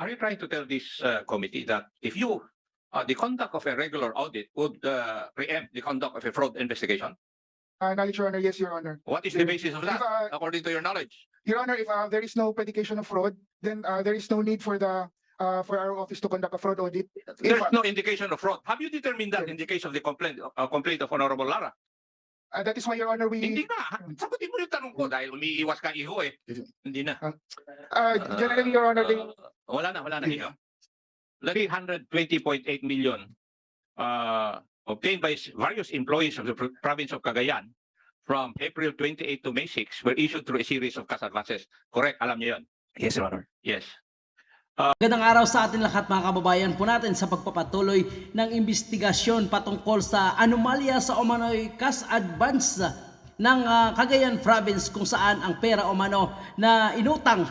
Are you trying to tell this committee that if you, the conduct of a regular audit would preempt the conduct of a fraud investigation? Knowledge, Your Honor, yes, Your Honor. What is the basis of that, according to your knowledge? Your Honor, if there is no predication of fraud, then there is no need for the for our office to conduct a fraud audit. There's no indication of fraud. Have you determined that in the case of the complaint of Honorable Lara? That is why, Your Honor, we Hindi na. Sagutin mo yung tanong ko dahil umiiwas ka iho eh. Hindi na. generally, Your Honor, Wala na iho. 320.8 million obtained by various employees of the province of Cagayan from April 28 to May 6 were issued through a series of cash advances. Correct? Alam niyo yun? Yes, Your Honor. Yes. Magandang araw sa atin lahat mga kababayan po natin sa pagpapatuloy ng investigasyon patungkol sa anomalya sa umano'y cash advance ng Cagayan Province kung saan ang pera umano na inutang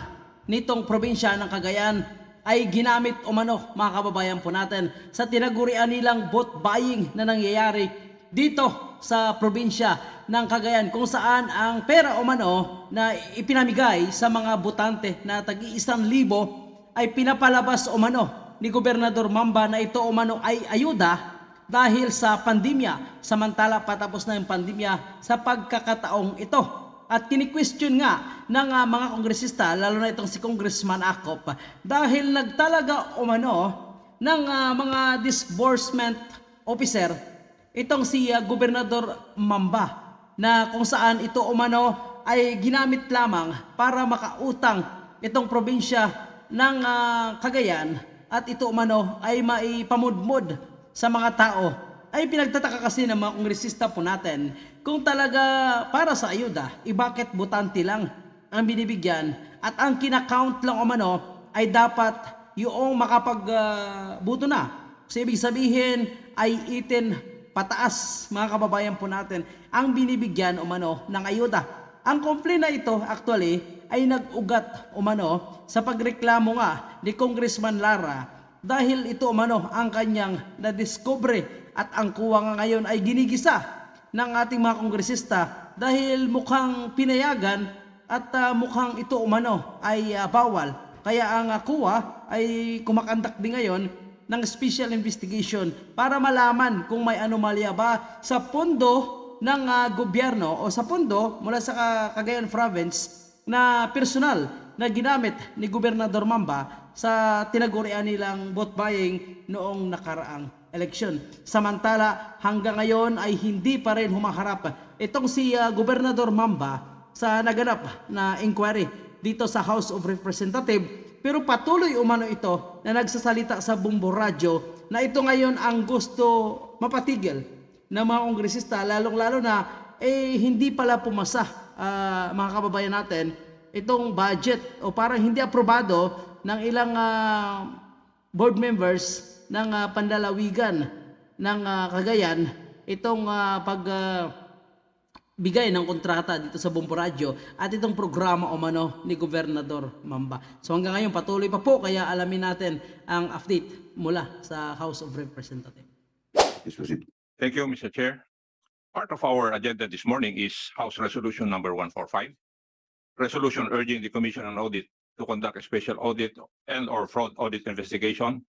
nitong probinsya ng Cagayan ay ginamit umano mga kababayan po natin sa tinagurian nilang vote buying na nangyayari dito sa probinsya ng Cagayan kung saan ang pera umano na ipinamigay sa mga botante na tag-1,000 ay pinapalabas umano ni Gov.Mamba na ito umano ay ayuda dahil sa pandemya, samantala patapos na yung pandemya sa pagkakataong ito. At kini-question nga ng mga kongresista, lalo na itong si Congressman Acop, dahil nagtalaga umano ng mga disbursement officer itong si Gov.Mamba na kung saan ito umano ay ginamit lamang para makautang itong probinsya ng Cagayan at ito umano ay maipamudmod sa mga tao. Ay pinagtataka kasi ng mga kongresista po natin kung talaga para sa ayuda, bakit butante lang ang binibigyan at ang kinakount lang umano ay dapat yung makapagbuto na. So ibig sabihin ay 18 pataas mga kababayan po natin ang binibigyan umano ng ayuda. Ang complaint na ito actually ay nag-ugat umano sa pagreklamo nga ni Congressman Lara dahil ito umano ang kanyang nadiskubre at ang COA nga ngayon ay ginigisa ng ating mga kongresista dahil mukhang pinayagan at mukhang ito umano ay bawal. Kaya ang COA ay kumakandak din ngayon ng special investigation para malaman kung may anomalya ba sa pondo ng gobyerno o sa pondo mula sa Cagayan Province na personal na ginamit ni Gov.Mamba sa tinagurian nilang vote buying noong nakaraang eleksyon. Samantala hanggang ngayon ay hindi pa rin humaharap itong si Gov.Mamba sa naganap na inquiry dito sa House of Representatives, pero patuloy umano ito na nagsasalita sa Bumbo Radio na ito ngayon ang gusto mapatigil ng mga kongresista, lalong-lalo na hindi pala pumasa mga kababayan natin itong budget o parang hindi aprobado ng ilang board members ng pandalawigan ng Cagayan itong pagbigay ng kontrata dito sa Bumbo Radio at itong programa umano ni Gov.Mamba. So hanggang ngayon patuloy pa po, kaya alamin natin ang update mula sa House of Representatives. Thank you, Mr. Chair. Part of our agenda this morning is House Resolution number 145. Resolution urging the Commission on Audit to conduct a special audit and or fraud audit investigation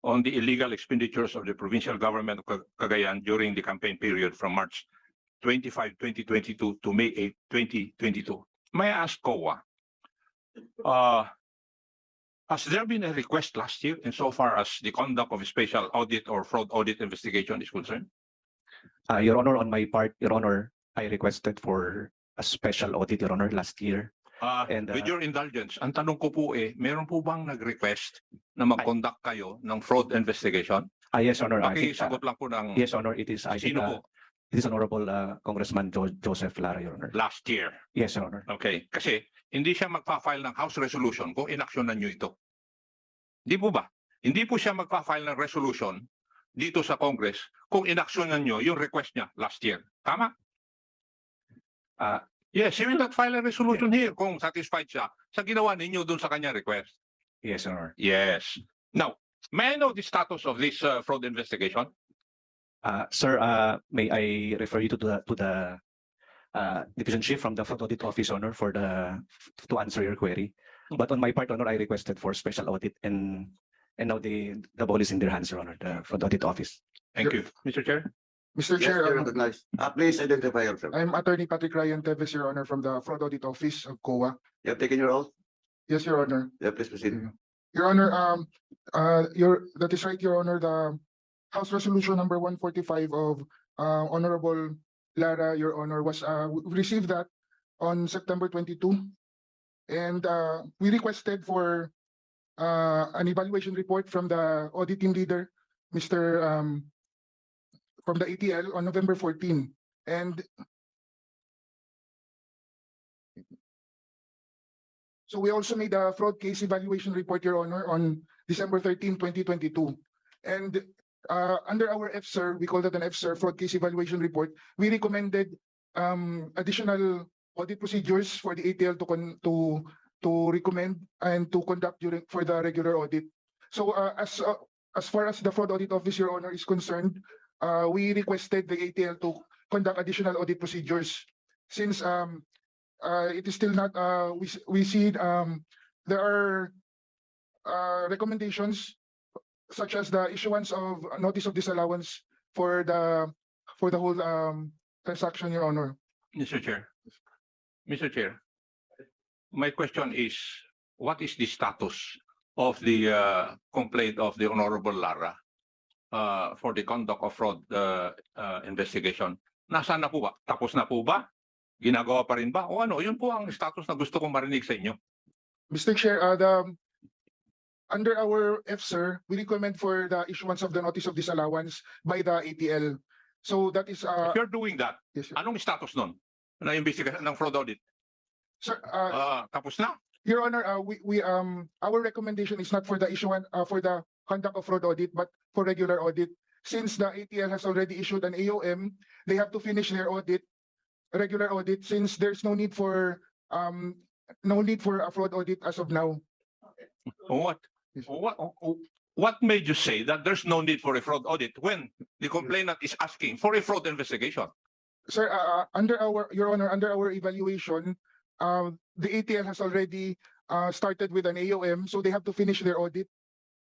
on the illegal expenditures of the provincial government of Cagayan during the campaign period from March 25, 2022 to May 8, 2022. May I ask COA, has there been a request last year insofar as the conduct of a special audit or fraud audit investigation is concerned? Your Honor, on my part, Your Honor, I requested for a special audit, Your Honor, last year. And, with your indulgence, ang tanong ko po meron po bang nag-request na mag-conduct kayo ng fraud investigation? Yes, Honor. Pakisagot lang po ng Yes, Honor, it is. sino po? It is Honorable Congressman Joseph Lara, Your Honor. Last year. Yes, Your Honor. Okay. Kasi hindi siya magpa-file ng House Resolution kung inaksyonan nyo ito. Di po ba? Hindi po siya magpa-file ng resolution dito sa Congress kung inaksyonan nyo yung request niya last year. Tama? Yes, he will not file a resolution here kung satisfied siya sa ginawa ninyo dun sa kanyang request. Yes, Your Honor. Yes. Now, may I know the status of this fraud investigation? Sir, may I refer you to the Division Chief from the Fraud Audit Office, Honor, to answer your query. But on my part, Your Honor, I requested for special audit and now the ball is in their hands, Your Honor, the Fraud Audit Office. Thank you. Mr. Chair? Mr. Yes, Chair, you're recognized. Please identify yourself. I'm Attorney Patrick Ryan Teves, Your Honor, from the Fraud Audit Office of COA. You have taken your oath? Yes, Your Honor. Yeah, please proceed. Your Honor, that is right, Your Honor. The House Resolution number 145 of Honorable Lara, Your Honor, was we received that on September 22, and we requested for an evaluation report from the audit team leader, Mr. From the ATL on November 14, and so we also made a fraud case evaluation report, Your Honor, on December 13, 2022. And under our FSIR, we call that an FSIR, fraud case evaluation report, we recommended additional audit procedures for the ATL to recommend and to conduct for the regular audit. So as far as the Fraud Audit Office, Your Honor, is concerned, we requested the ATL to conduct additional audit procedures since it is still not, we see there are recommendations such as the issuance of a notice of disallowance for the whole transaction, Your Honor. Mr. Chair. Mr. Chair, my question is, what is the status of the complaint of the Honorable Lara for the conduct of fraud investigation? Nasaan na po ba? Tapos na po ba? Ginagawa pa rin ba? O ano? Yun po ang status na gusto kong marinig sa inyo. Mr. Chair, under our FSIR, we recommend for the issuance of the notice of disallowance by the ATL. So that is If you're doing that, yes, sir. anong status nun? Na investigation ng fraud audit? Sir, Tapos na? Your Honor, our recommendation is not for the issuance for the conduct of fraud audit, but for regular audit. Since the ATL has already issued an AOM, they have to finish their audit, regular audit, since there's no need for a fraud audit as of now. What? What made you say that there's no need for a fraud audit when the complainant is asking for a fraud investigation? Sir, Your Honor, under our evaluation, the ATL has already started with an AOM, so they have to finish their audit.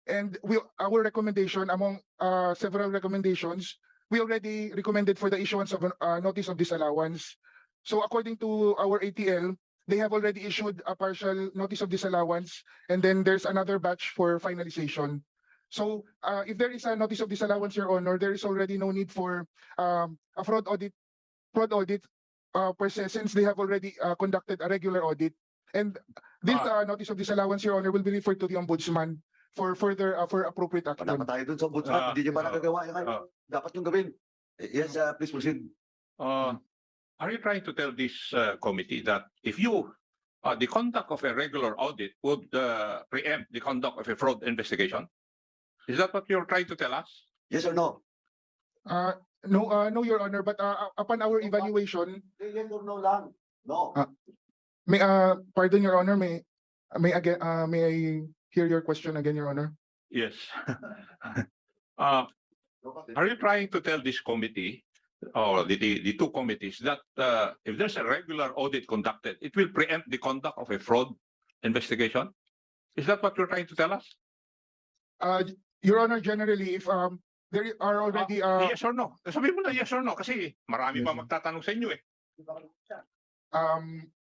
And our recommendation, among several recommendations, we already recommended for the issuance of a notice of disallowance. So according to our ATL, they have already issued a partial notice of disallowance, and then there's another batch for finalization. So if there is a notice of disallowance, Your Honor, there is already no need for a fraud audit per se, since they have already conducted a regular audit. And this notice of disallowance, Your Honor, will be referred to the Ombudsman for further for appropriate Wala action. pa tayo dun sa ombudsman. Hindi nyo pa nagagawa. Dapat yung gawin. Yes, please proceed. Are you trying to tell this committee that if you, the conduct of a regular audit would preempt the conduct of a fraud investigation? Is that what you're trying to tell us? Yes or no? No, Your Honor, but upon our evaluation, Yes or no lang. No. pardon, Your Honor, may I hear your question again, Your Honor? Yes. Are you trying to tell this committee or the two committees that if there's a regular audit conducted, it will preempt the conduct of a fraud investigation? Is that what you're trying to tell us? Your Honor, generally, if there are already Yes or no? Sabihin mo na yes or no kasi marami pa magtatanong sa inyo eh.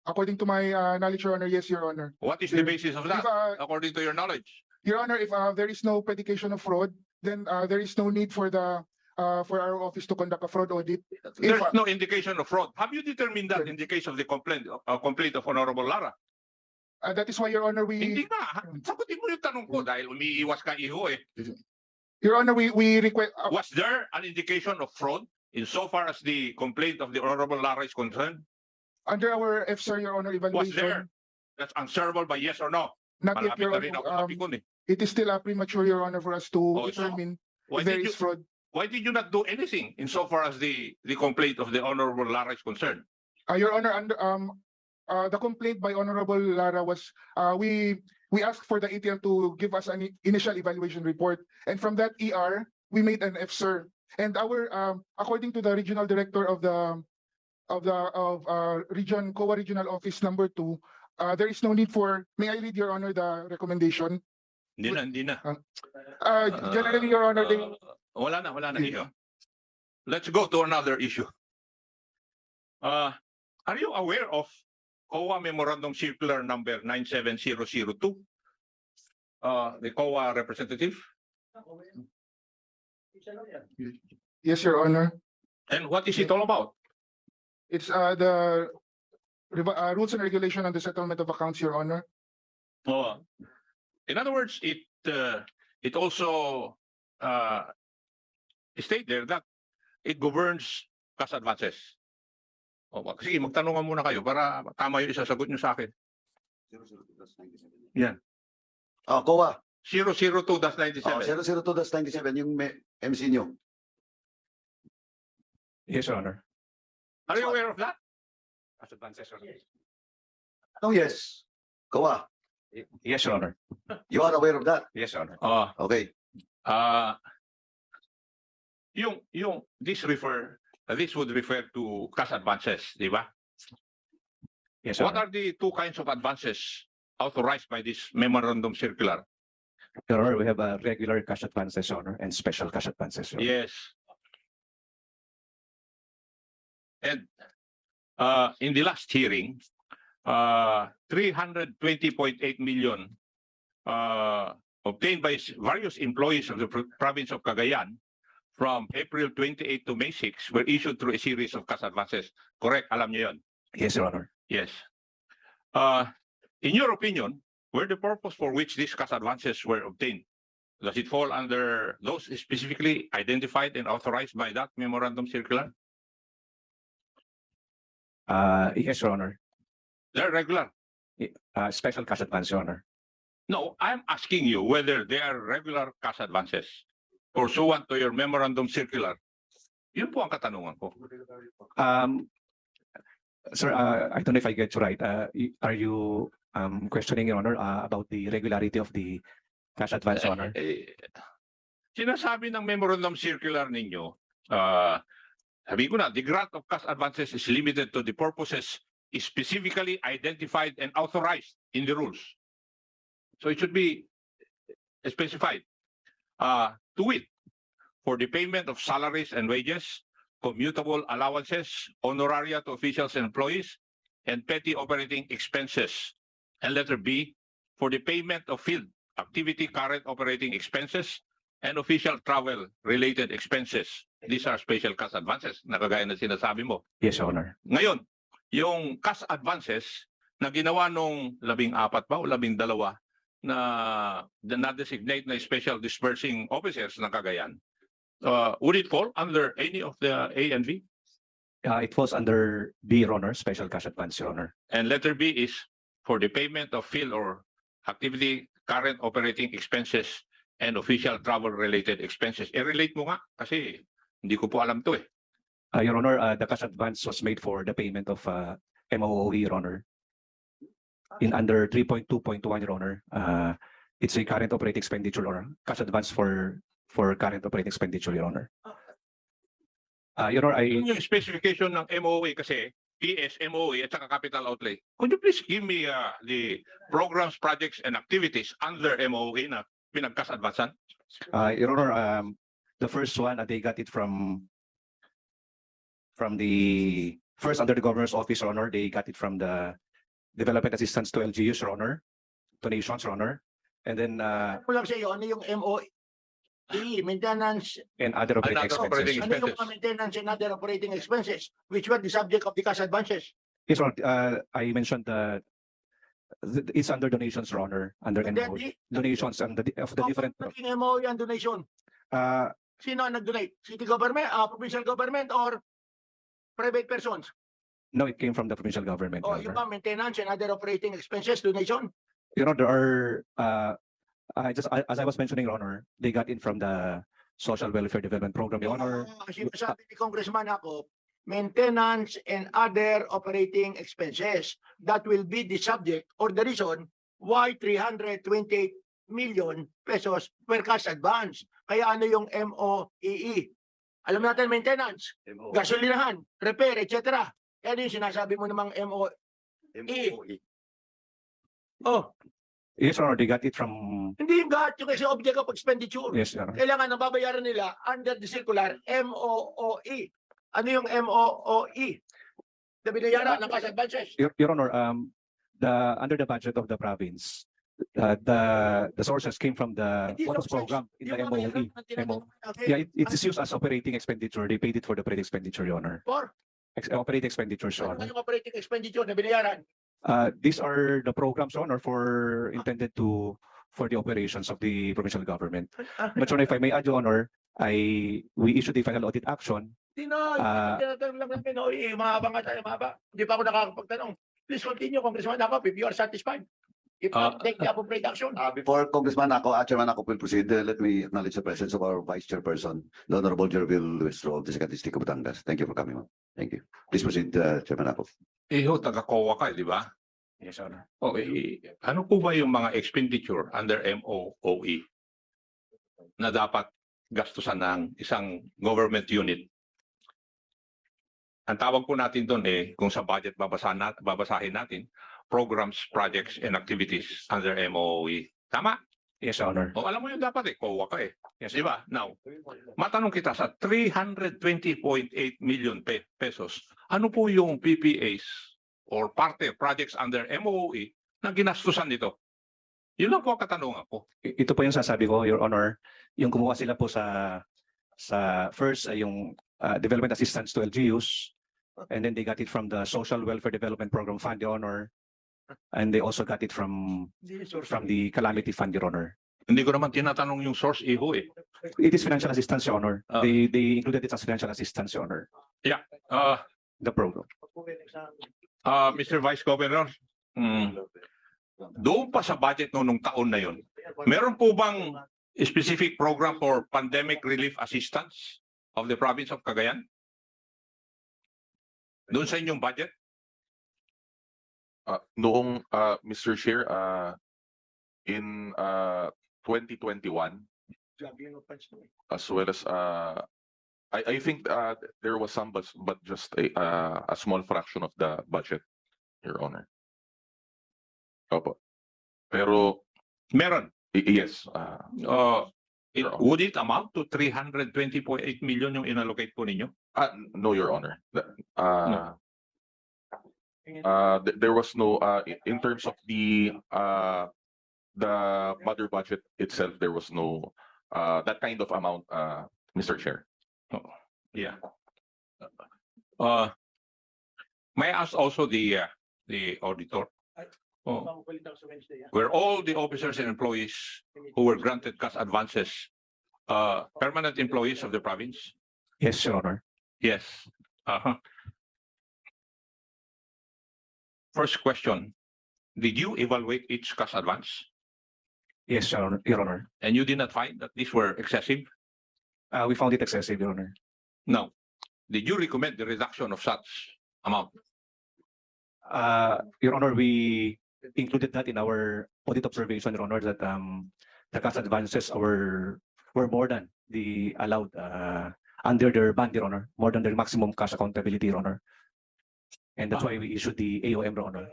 according to my knowledge, Your Honor, yes, Your Honor. What is the basis of that, If, according to your knowledge? Your Honor, if there is no predication of fraud, then there is no need for for our office to conduct a fraud audit. There's no indication of fraud. Have you determined that in the case of the complaint of Honorable Lara? That is why, Your Honor, Hindi nga. Sagutin mo yung tanong ko dahil umiiwas ka iho eh. Your Honor, we request. Was there an indication of fraud insofar as the complaint of the Honorable Lara is concerned? Under our FSIR, Your Honor, Was evaluation, there? That's answerable by yes or no. not yet, Malapit Your na rin ako Honor. mapikon eh. It is still premature, Your Honor, for us to Oh, so determine Why if there did is fraud. Why did you not do anything insofar as the complaint of the Honorable Lara is concerned? Your Honor, the complaint by Honorable Lara was we asked for the ATL to give us an initial evaluation report, and from that ER we made an FSIR. And our according to the regional director of the region COA Regional Office number 2, there is no need for, may I read, Your Honor, the recommendation? Hindi na. Generally, Your Honor, they, Wala na issue. Let's go to another issue. Are you aware of COA Memorandum Circular number 97002? The COA representative? yes, Your Honor. And what is it all about? It's the rules and regulation on the settlement of accounts, Your Honor. Oh, in other words, it also state there that it governs cash advances. Sige, magtanungan muna kayo para tama yung isasagot nyo sa akin. Yan. COA. 002-97. 002-97 yung MC nyo. Yes, Your Honor. Are you aware of that? Cash advances, Your Honor. Oh, yes. COA. Yes, Your Honor. You are aware of that? Yes, Your Honor. Okay. This would refer to cash advances, di ba? Yes, Your What Honor. are the two kinds of advances authorized by this memorandum circular? Your Honor, we have regular cash advances, Your Honor, and special cash advances, Your Honor. Yes. And in the last hearing, 320.8 million obtained by various employees of the province of Cagayan from April 28 to May 6 were issued through a series of cash advances. Correct? Alam niyo yun? Yes, Your Honor. Yes. In your opinion, were the purpose for which these cash advances were obtained? Does it fall under those specifically identified and authorized by that memorandum circular? Yes, Your Honor. They're regular. Special cash advance, Your Honor. No, I'm asking you whether they are regular cash advances pursuant to your memorandum circular. Yun po ang katanungan ko. Sir, I don't know if I get you right. Are you questioning, Your Honor, about the regularity of the cash advance, Your Honor? Sinasabi ng memorandum circular ninyo, sabi ko na, the grant of cash advances is limited to the purposes specifically identified and authorized in the rules. So it should be specified. To wit, for the payment of salaries and wages, commutable allowances, honoraria to officials and employees, and petty operating expenses. And letter B, for the payment of field activity current operating expenses and official travel related expenses. These are special cash advances na kagaya na sinasabi mo. Yes, Your Honor. Ngayon, yung cash advances na ginawa nung 14 ba o 12 na designate na special disbursing officers ng Cagayan, would it fall under any of the A and B? It falls under B, Your Honor, special cash advance, Your Honor. And letter B is for the payment of field or activity current operating expenses and official travel related expenses. I-relate mo nga kasi hindi ko po alam to eh. Your Honor, the cash advance was made for the payment of MOOE, Your Honor. In under 3.2.1, Your Honor, it's a current operating expenditure or cash advance for current operating expenditure, Your Honor. Your Honor, Yung specification ng MOE kasi, PS, MOE at saka capital outlay. Could you please give me the programs, projects, and activities under MOE na pinag-cash advancean? Your Honor, the first one, they got it from the first under the governor's office, Your Honor. They got it from the development assistance to LGUs, Your Honor, donations, Your Honor, and then Ko lang sa iyo, ano yung MOE, maintenance, and other operating Other operating expenses. ano yung mga maintenance and other operating expenses, which were the subject of the cash advances? Yes, Your Honor, I mentioned it's under donations, Your Honor, under And then MOE. Donations and of the different. Naging MOE and donation. Uh, Sino ang nag-donate? City government, provincial government, or private persons? no, it came from the provincial government, O Your yung Honor. mga maintenance and other operating expenses, donation? You know, there are, as I was mentioning, Your Honor, they got in from the Social Welfare Development Program, Your Honor. Sinasabi ni Congressman.Acop, maintenance and other operating expenses that will be the subject or the reason why 328 million pesos per cash advance. Kaya ano yung MOEE? Alam natin, maintenance, gasolinahan, repair, etc. Yan yung sinasabi mo namang MOE. Oh, Yes, Your Honor, they got it from, hindi yung GAT, yung kasi object of expenditure. yes, Your Honor. Kailangan ang babayaran nila under the circular MOOE. Ano yung MOOE? Na binayaran ng cash advances. Your Honor, under the budget of the province, the sources came from the Hindi bonus sources, program in the yung MOE. babayaran ng tinatanong natin. Yeah, it is used as operating expenditure. They paid it for the operating expenditure, Your Honor. For Operating expenditures, Your ano Honor. yung operating expenditure na binayaran? These are the programs, Your Honor, intended for the operations of the provincial government. But Your Honor, if I may add, Your Honor, we issued a final audit action. Tinoy, tinatanong lang namin, mahaba nga tayo, mahaba. Hindi pa ako nakakapagtanong. Please continue, Congressman Acop, if you are satisfied. If not, take the appropriate action. Before Congressman Acop, Chairman Acop will proceed, let me acknowledge the presence of our Vice Chairperson, the Honorable Jervil Luistro of the Second District of Batangas. Thank you for coming, ma'am. Thank you. Please proceed, Chairman Acop. Iho, taga-COA ka, di ba? Yes, Your Honor. Okay. Ano po ba yung mga expenditure under MOOE na dapat gastusan ng isang government unit? Ang tawag po natin doon kung sa budget babasahin natin, programs, projects, and activities under MOOE. Tama? Yes, Your Honor. O alam mo yung dapat COA ka Yes, Di ba? Now, matanong kita sa 320.8 million pesos, ano po yung PPAs or parte projects under MOOE na ginastusan nito? Yun lang po ang katanungan ko. Ito po yung sasabi ko, Your Honor, yung kumuha sila po sa first ay yung development assistance to LGUs, and then they got it from the Social Welfare Development Program Fund, Your Honor, and they also got it from the Calamity Fund, Your Honor. Hindi ko naman tinatanong yung source iho It is financial assistance, Your Honor. Ah. They included it as financial assistance, Your Honor. Uh, The program. Mr. Vice Governor, doon pa sa budget nung taon na yun, meron po bang specific program for pandemic relief assistance of the province of Cagayan? Doon sa inyong budget? Noong Mr. Chair, in 2021, as well as I think there was some, but just a small fraction of the budget, Your Honor. Opo. Pero Meron. yes, Would it amount to 320.8 million yung inallocate po ninyo? no, Your Honor. No. There was no in terms of the mother budget itself, there was no that kind of amount, Mr. Chair. Yeah. May I ask also the auditor? Were all the officers and employees who were granted cash advances permanent employees of the province? Yes, Your Honor. Yes. First question, did you evaluate each cash advance? Yes, Your Honor. And you did not find that these were excessive? We found it excessive, Your Honor. No. Did you recommend the reduction of such amount? Your Honor, we included that in our audit observation, Your Honor, that the cash advances were more than the allowed under their band, Your Honor, more than their maximum cash accountability, Your Honor. And that's why we issued the AOM, Your Honor.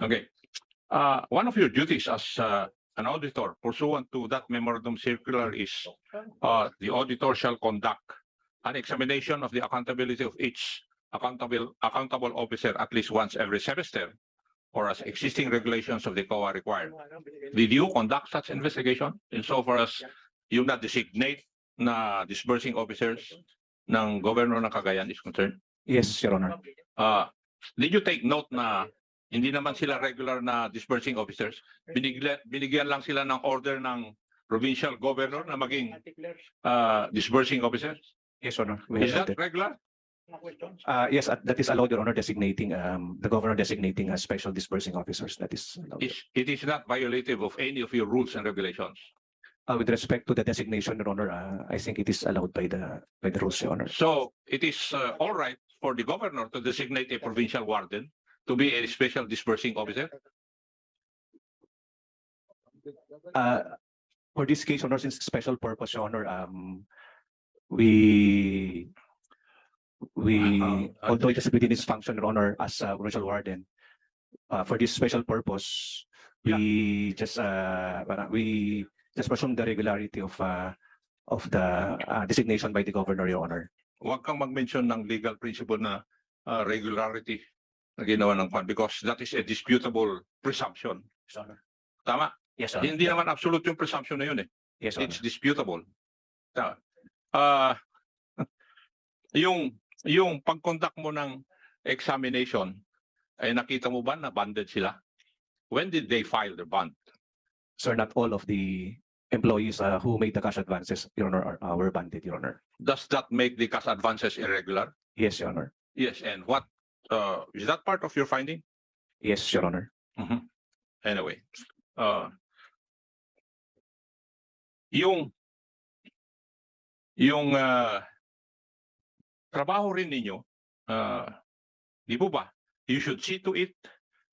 Okay. One of your duties as an auditor pursuant to that memorandum circular is the auditor shall conduct an examination of the accountability of each accountable officer at least once every semester, or as existing regulations of the COA require. Did you conduct such investigation insofar as you not designate na disbursing officers ng Governor ng Cagayan is concerned? Yes, Your Honor. Did you take note na hindi naman sila regular na disbursing officers? Binigyan lang sila ng order ng provincial governor na maging disbursing officers? Yes, Your Honor. Is that regular? Yes, that is allowed, Your Honor, designating the governor designating as special disbursing officers. That is allowed. It is not violative of any of your rules and regulations. With respect to the designation, Your Honor, I think it is allowed by the rules, Your Honor. So it is all right for the governor to designate a provincial warden to be a special disbursing officer? For this case, Your Honor, since special purpose, Your Honor, although it is within its function, Your Honor, as a provincial warden, for this special purpose, We just we just presume the regularity of the designation by the governor, Your Honor. Huwag kang mag-mention ng legal principle na regularity na ginawa ng kwan because that is a disputable presumption. Yes, Honor. Tama? Yes, Honor. Hindi naman absolute yung presumption na yun eh. Yes, Honor. It's disputable. Tama. Yung pag-conduct mo ng examination, ay nakita mo ba na banded sila? When did they file their bond? Sir, not all of the employees who made the cash advances, Your Honor, were banded, Your Honor. Does that make the cash advances irregular? Yes, Your Honor. Yes, and what is that part of your finding? Yes, Your Honor. Anyway, yung trabaho rin ninyo, di po ba? You should see to it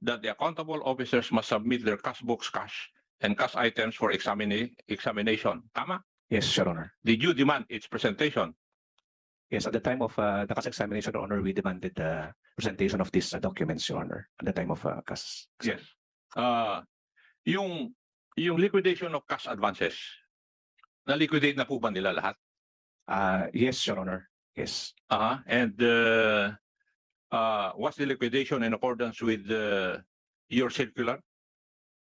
that the accountable officers must submit their cash books, cash and cash items for examination. Tama? Yes, Your Honor. Did you demand its presentation? Yes, at the time of the cash examination, Your Honor, we demanded the presentation of these documents, Your Honor, at the time of cash. Yes. Yung liquidation of cash advances, na-liquidate na po ba nila lahat? Yes, Your Honor. Yes. And was the liquidation in accordance with your circular?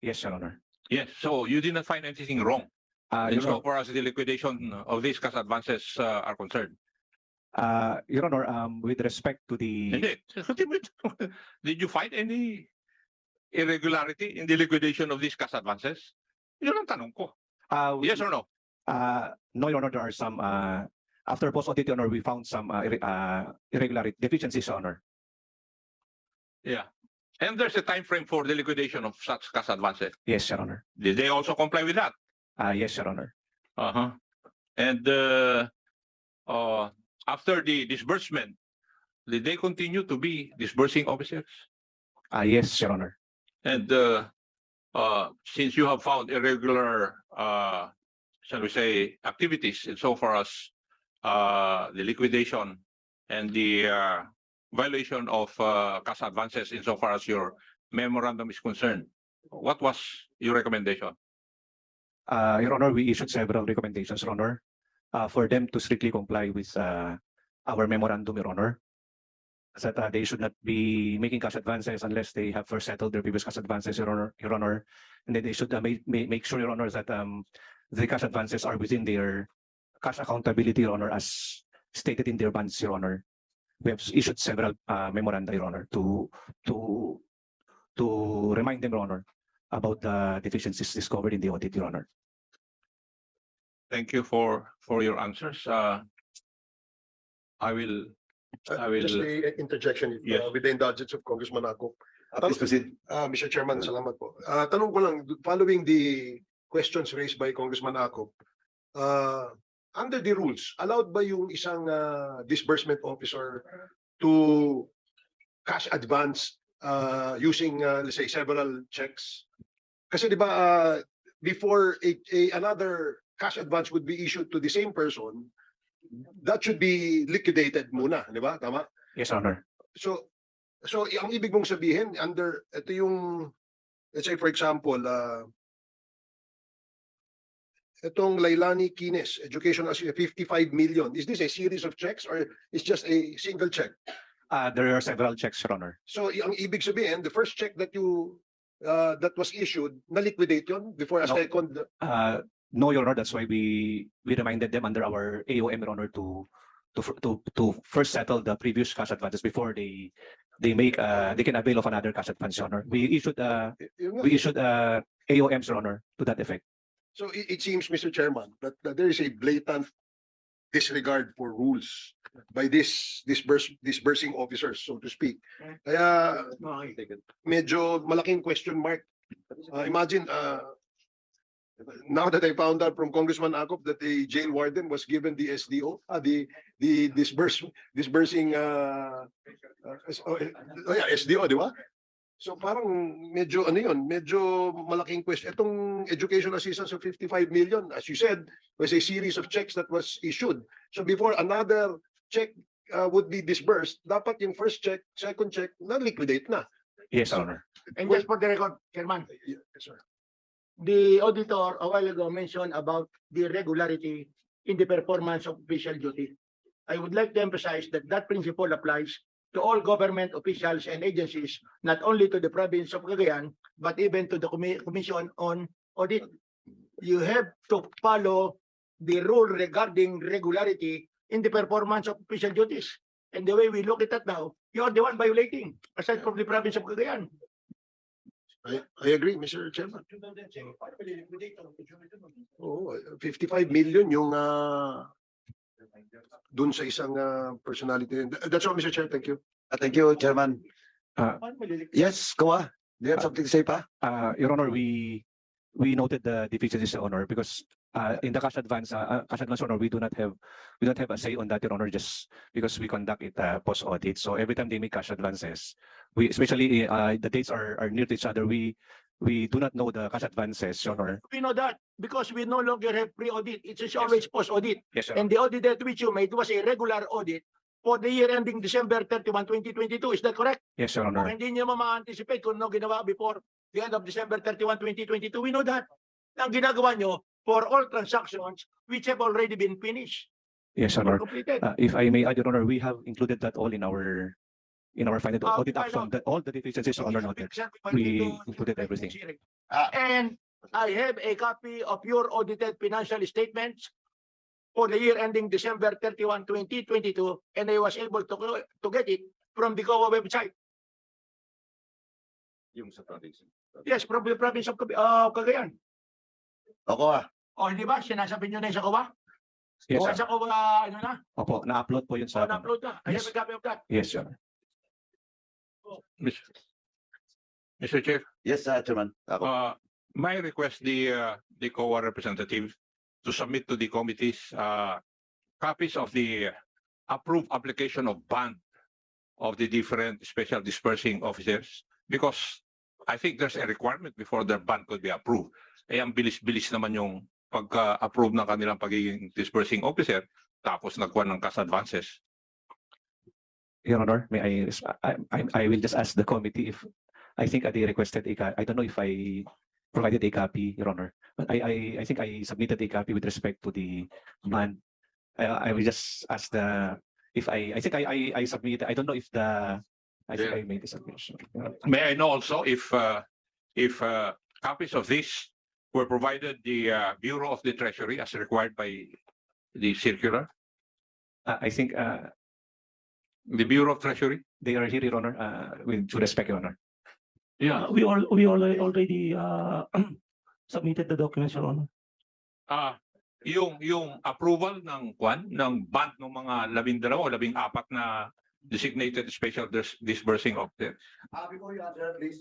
Yes, Your Honor. Yes. So you did not find anything wrong Your so Honor, far as the liquidation of these cash advances are concerned. Your Honor, with respect to the Hindi. Did you find any irregularity in the liquidation of these cash advances? Yun ang tanong ko. Yes or no? no, Your Honor, there are some after post-audit, Your Honor, we found some irregularity deficiencies, Your Honor. Yeah. And there's a time frame for the liquidation of such cash advances. Yes, Your Honor. Did they also comply with that? Yes, Your Honor. And after the disbursement, did they continue to be disbursing officers? Yes, Your Honor. And since you have found irregular, shall we say, activities insofar as the liquidation and the violation of cash advances insofar as your memorandum is concerned, what was your recommendation? Your Honor, we issued several recommendations, Your Honor, for them to strictly comply with our memorandum, Your Honor, that they should not be making cash advances unless they have first settled their previous cash advances, Your Honor, and then they should make sure, Your Honor, that the cash advances are within their cash accountability, Your Honor, as stated in their bonds, Your Honor. We have issued several memoranda, Your Honor, to remind them, Your Honor, about the deficiencies discovered in the audit, Your Honor. Thank you for your answers. I will. Just a interjection Yes. with the indulgence of Congressman Acop. Please proceed. Mr. Chairman, salamat po. Tanong ko lang, following the questions raised by Congressman Acop, under the rules, allowed ba yung isang disbursement officer to cash advance using, let's say, several checks? Kasi di ba, before another cash advance would be issued to the same person, that should be liquidated muna, di ba? Tama? Yes, Your Honor. So ang ibig mong sabihin, ito yung, let's say for example, itong Lailani Kines, education as 55 million. Is this a series of checks or is just a single check? There are several checks, Your Honor. So ang ibig sabihin, the first check that you that was issued, na-liquidate yun before a No. second? No, Your Honor, that's why we reminded them under our AOM, Your Honor, to first settle the previous cash advances before they can avail of another cash advance, Your Honor. We issued AOMs, Your Honor, to that effect. So it seems, Mr. Chairman, that there is a blatant disregard for rules by disbursing officers, so to speak. Kaya medyo malaking question mark. Imagine, now that I found out from Congressman Acop that the jail warden was given the SDO, the disbursing, SDO, di ba? So parang medyo ano yun, medyo malaking question. Itong education assistance of 55 million, as you said, was a series of checks that was issued. So before another check would be disbursed, dapat yung first check, second check, na-liquidate na. Yes, Your Honor. And just for the record, Chairman, Yes, sir. the auditor a while ago mentioned about the regularity in the performance of official duty. I would like to emphasize that that principle applies to all government officials and agencies, not only to the province of Cagayan, but even to the Commission on Audit. You have to follow the rule regarding regularity in the performance of official duties. And the way we look at that now, you're the one violating, aside from the province of Cagayan. I agree, Mr. Chairman. Oo, 55 million yung dun sa isang personality. That's all, Mr. Chair. Thank you. Thank you, Chairman. Yes, COA, do you have something to say pa? Your Honor, we noted the deficiencies, Your Honor, because in the cash advance, Your Honor, we do not have a say on that, Your Honor, just because we conduct it post audit. So every time they make cash advances, we especially the dates are near to each other. We do not know the cash advances, Your Honor. We know that because we no longer have pre-audit. It is Yes. always post-audit. Yes, Your And the audit that which you made was a regular audit for the year ending December 31, 2022. Is that correct? Yes, Your Kung Honor. hindi niyo ma-anticipate kung ano ginawa before the end of December 31, 2022, we know that. Ang ginagawa nyo for all transactions which have already been finished Yes, Your or Honor. completed. If I may add, Your Honor, we have included that all in our final audit I action. know. All the deficiencies, Your Honor, noted. We included everything. And I have a copy of your audited financial statements for the year ending December 31, 2022, and I was able to get it from the COA website. Yung sa province. Yes, from the province of Cagayan. O, COA. O, di ba? Sinasabi nyo na yung sa COA? Yes, O, sir. sa COA, ano na? Opo, na-upload po yun O, sa... na-upload na. I have Yes. a copy of that. Yes, Your Honor. Mr. Chair, Yes, Chairman. Ako. may I request the COA representative to submit to the committees copies of the approved application of bond of the different special dispersing officers, because I think there's a requirement before their bond could be approved. Eh, ang bilis-bilis naman yung pagka-approve ng kanilang pagiging dispersing officer, tapos nagkuha ng cash advances. Your Honor, may I will just ask the committee if I think they requested I don't know if I provided a copy, Your Honor, but I think I submitted a copy with respect to the bond. I will just ask if I think I submitted. I don't know if I think I made the submission. May I know also if copies of this were provided the Bureau of the Treasury as required by the circular? I think The Bureau of Treasury? they are here, Your Honor, with due respect, Your Honor. Yeah. We already submitted the documents, Your Honor. Yung approval ng bond ng mga 12 o 14 na designated special disbursing officer. Before you answer, please.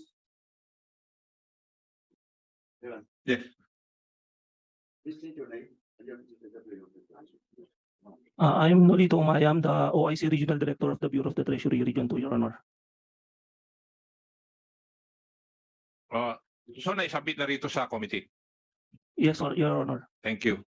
Yes. Please state your name. I'm Nolito Umayam, the OIC Regional Director of the Bureau of the Treasury, Region 2, Your Honor. So naisabit na rito sa committee. Yes, Your Honor. Thank you.